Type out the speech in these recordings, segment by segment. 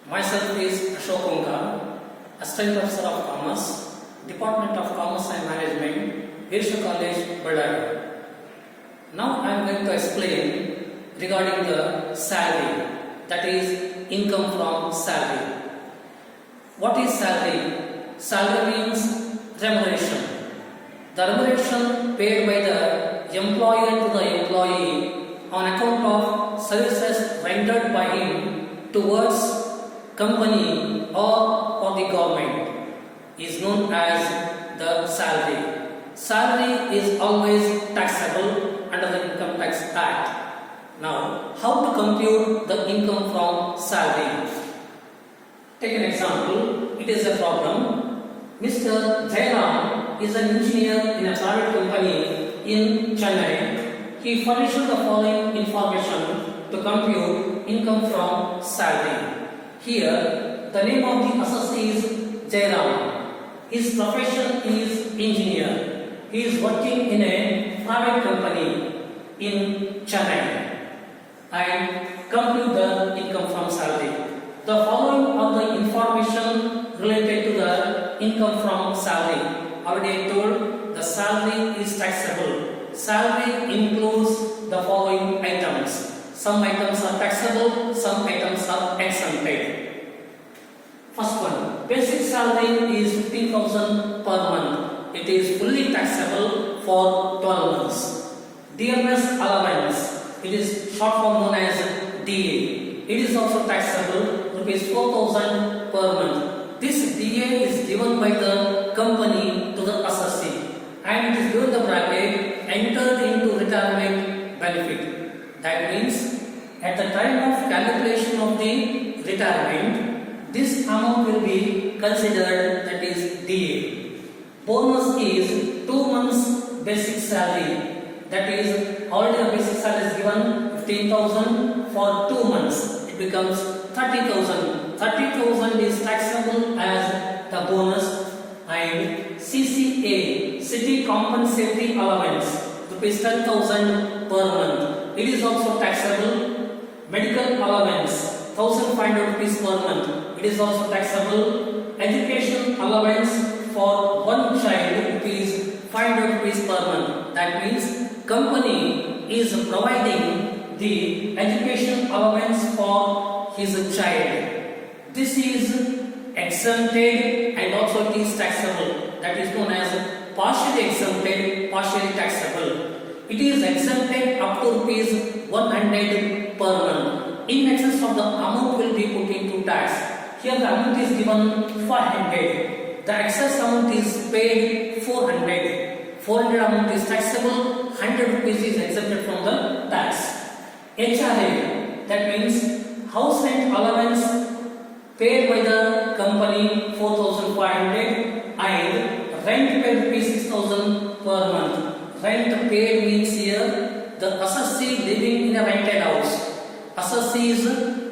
Myself is Ashok Onkar, Assistant Professor of Commerce, Department of Commerce and Management, Virsha College, Ballari. Now I am going to explain regarding the salary, that is income from salary. What is salary? Salary means remuneration. The remuneration paid by the employer to the employee on account of services rendered by him towards company or for the government is known as the salary. Salary is always taxable under the Income Tax Act. Now, how to compute the income from salary? Take an example. It is a problem. Mr. Jairam is an engineer in a private company in Chennai. He furnished the following information to compute income from salary. Here, the name of the assessee is Jairam. His profession is engineer. He is working in a private company in Chennai and compute the income from salary. The following are the information related to the income from salary. Already I told the salary is taxable. Salary includes the following items. Some items are taxable, some items are exempted. First one, basic salary is 15,000 per month. It is fully taxable for 12 months. Dearness allowance, it is short form known as DA. It is also taxable, rupees 4,000 per month. This DA is given by the company to the assessee and it is given the bracket entered into retirement benefit. That means at the time of calculation of the retirement, this amount will be considered, that is DA. Bonus is 2 months basic salary. That is already the basic salary is given 15,000 for 2 months. It becomes 30,000. 30,000 is taxable as the bonus. And CCA, City Compensatory Allowance, rupees 10,000 per month. It is also taxable. Medical allowance, 1,500 rupees per month. It is also taxable. Education allowance for one child, rupees 500 rupees per month. That means company is providing the education allowance for his child. This is exempted and also it is taxable. That is known as partially exempted, partially taxable. It is exempted up to rupees 100 per month. In excess of the amount will be put into tax. Here the amount is given 500. The excess amount is paid 400. 400 amount is taxable. 100 rupees is exempted from the tax. HRA, that means house rent allowance paid by the company 4,500 and rent paid rupees 6,000 per month. Rent paid means here the assessee living in a rented house. Assessee is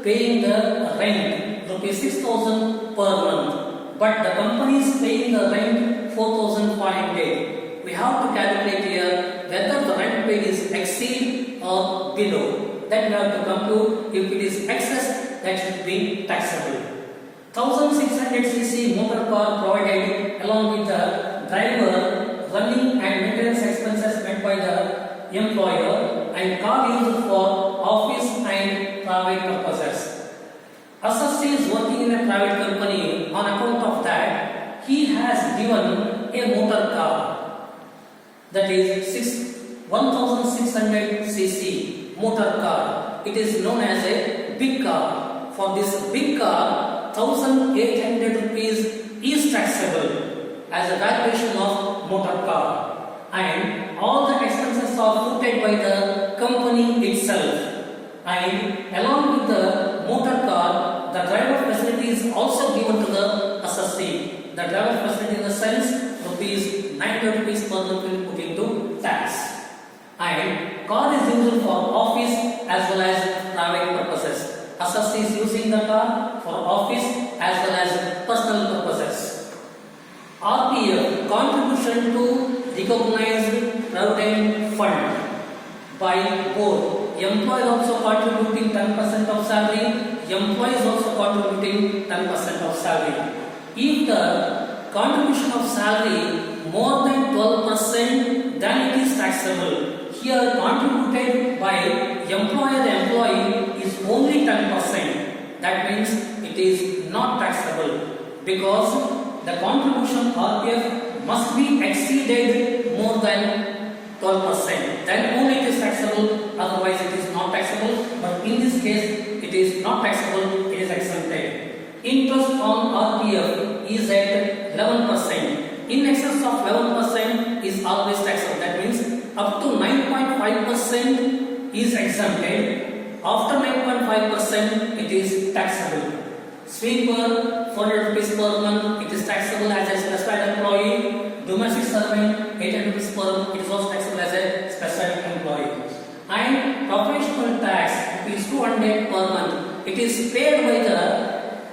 paying the rent rupees 6,000 per month, but the company is paying the rent 4,500. We have to calculate here whether the rent paid is exceed or below. That we have to compute. If it is excess, that should be taxable. 1,600 cc motor car provided along with the driver, running and maintenance expenses met by the employer, and car used for office and private purposes. Assessee is working in a private company. On account of that, he has given a motor car, that is 1,600 cc motor car. It is known as a big car. For this big car, 1,800 rupees is taxable as a valuation of motor car, and all the expenses are footed by the company itself. And along with the motor car, the driver facility is also given to the assessee. The driver facility in the sense rupees 900 rupees per month will put into tax. And car is used for office as well as private purposes. Assessee is using the car for office as well as personal purposes. RPF, contribution to recognized provident fund by both. Employer also contributing 10% of salary, employee is also contributing 10% of salary. If the contribution of salary more than 12%, then it is taxable. Here contributed by employee is only 10%. That means it is not taxable because the contribution RPF must be exceeded more than 12%. Then only it is taxable, otherwise it is not taxable. But in this case, it is not taxable, it is exempted. Interest on RPF is at 11%. In excess of 11% is always taxable. That means up to 9.5% is exempted. After 9.5% it is taxable. Sweeper 400 rupees per month, it is taxable as a specified employee. Domestic servant 800 rupees per month, it is also taxable as a specified employee. And professional tax rupees 200 per month, it is paid by the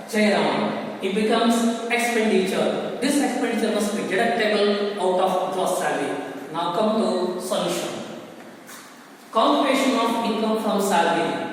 chairman. It becomes expenditure. This expenditure must be deductible out of gross salary. Now come to solution. Computation of income from salary.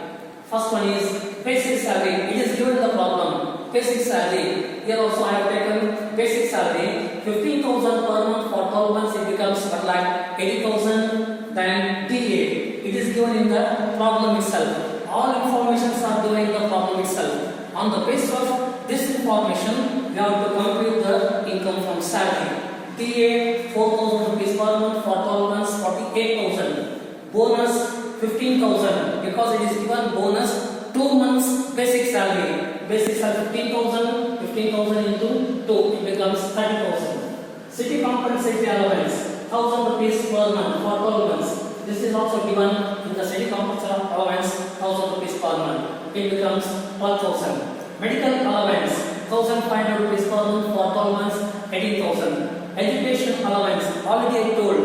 First one is basic salary. It is given in the problem. Basic salary. Here also I have taken basic salary. 15,000 per month for 12 months. It becomes 1,80,000. Then DA. It is given in the problem itself. All informations are given in the problem itself. On the basis of this information, we have to compute the income from salary. DA 4,000 rupees per month for 12 months, 48,000. Bonus 15,000 because it is given bonus 2 months basic salary. Basic salary 15,000, 15,000 into 2, it becomes 30,000. City compensatory allowance 1,000 rupees per month for 12 months. This is also given in the city compensatory allowance 1,000 rupees per month. It becomes 12,000. Medical allowance 1,500 rupees per month for 12 months, 18,000. Education allowance, already I told,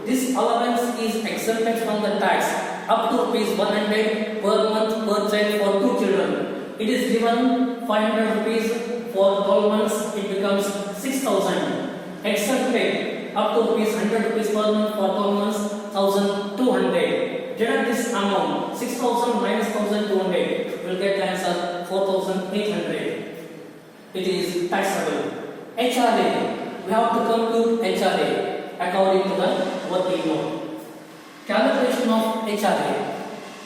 this allowance is exempted from the tax up to rupees 100 per month per child for 2 children. It is given 500 rupees for 12 months, it becomes 6,000. Exempted up to rupees 100 rupees per month for 12 months, 1,200. Deduct this amount, 6,000 minus 1,200, you will get the answer 4,800. It is taxable. HRA. We have to compute HRA according to the working note. Calculation of HRA.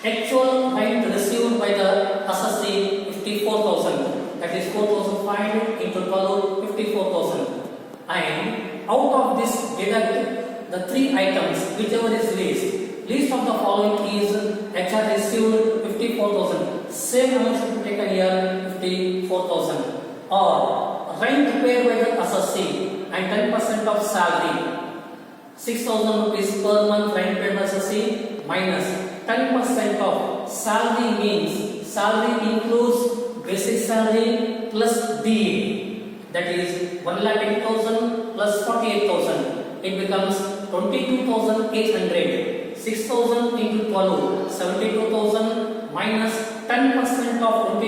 Actual rent received by the assessee 54,000. That is 4,500 into 12, 54,000. And out of this deduct the 3 items whichever is least. Least of the following is HR received 54,000. Same amount should be taken here 54,000. Or rent paid by the assessee and 10% of salary. 6,000 rupees per month rent paid by assessee minus 10% of salary means salary includes basic salary plus DA. That is 1,80,000 plus 48,000. It becomes 22,800. 6,000 into 12, 72,000 minus 10% of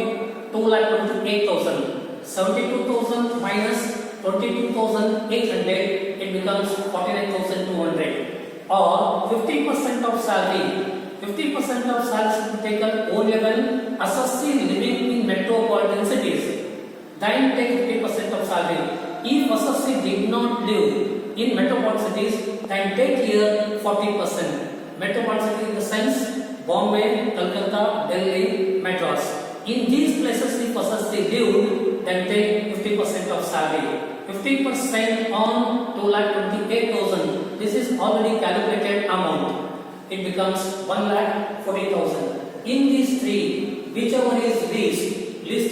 2,28,000. 72,000 minus 22,800, it becomes 49,200. Or 50% of salary. 50% of salary should be taken only when assessee living in metropolitan cities. Then take 50% of salary. If assessee did not live in metropolitan cities, then take here 40%. Metropolitan cities in the sense Bombay, Calcutta, Delhi, Madras. In these places, if assessee lived, then take 50% of salary. 50% on 2,28,000. This is already calculated amount. It becomes 1,40,000. In these three, whichever is least is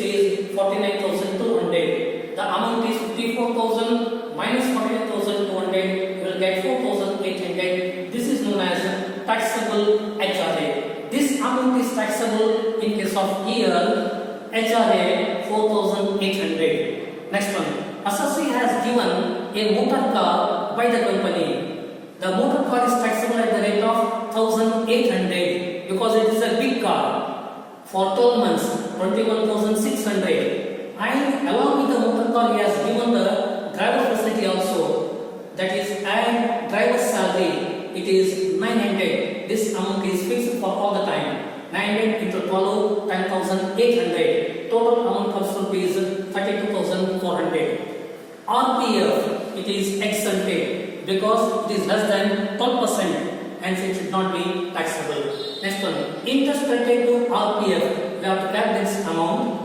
49,200. The amount is 54,000 minus 49,200. You will get 4,800. This is known as taxable HRA. This amount is taxable in case of year HRA 4,800. Next one. Assessee has given a motor car by the company. The motor car is taxable at the rate of 1,800 because it is a big car. For 12 months, 21,600. And along with the motor car, he has given the driver facility also. That is, and driver's salary. It is 900. This amount is fixed for all the time. 900 into 12, 10,000. 39,800. Total amount comes to rupees 32,400. RPF, it is exempted because it is less than 12%, hence it should not be taxable. Next one, interest credited to RPF, we have to calculate this amount.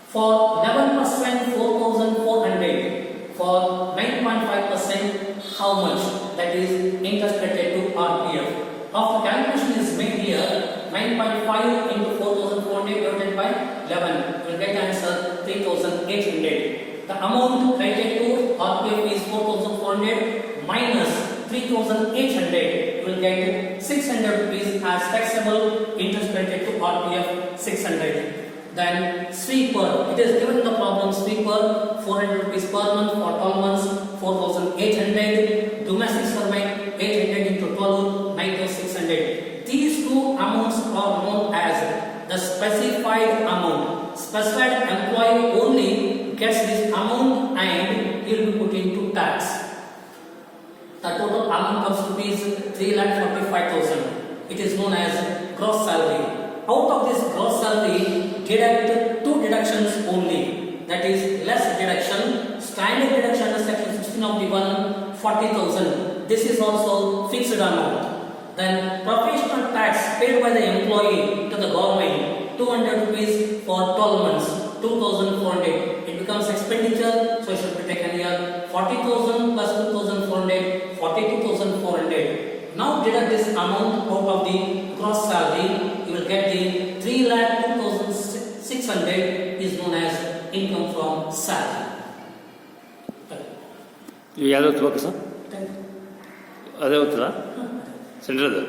For 11%, 4,400. For 9.5%, how much? That is interest credited to RPF. After calculation is made here, 9.5 into 4,400 divided by 11, you will get answer 3,800. The amount credited to RPF is 4,400 minus 3,800. You will get 600 rupees as taxable interest credited to RPF 600. Then sweeper, it is given in the problem sweeper 400 rupees per month for 12 months 4,800. Domestic servant 800 into 12 9,600. These two amounts are known as the specified amount. Specified employee only gets this amount and he will be put into tax. The total amount comes to rupees 3,45,000. It is known as gross salary. Out of this gross salary, deduct two deductions only. That is less deduction. Standard deduction under section 16 of the 40,000. This is also fixed amount. Then professional tax paid by the employee to the government 200 rupees for 12 months 2,400. It becomes expenditure, so it should be taken here 40,000 plus 2,400 42,400. Now deduct this amount out of the gross salary. You will get the 3,02,600 is known as income from salary. ಇವು ಯಾವ್ದು ಓದ್ಬೇಕು sir? ಅದೇ ಓದ್ತದ ಸೆಂಟ್ರದು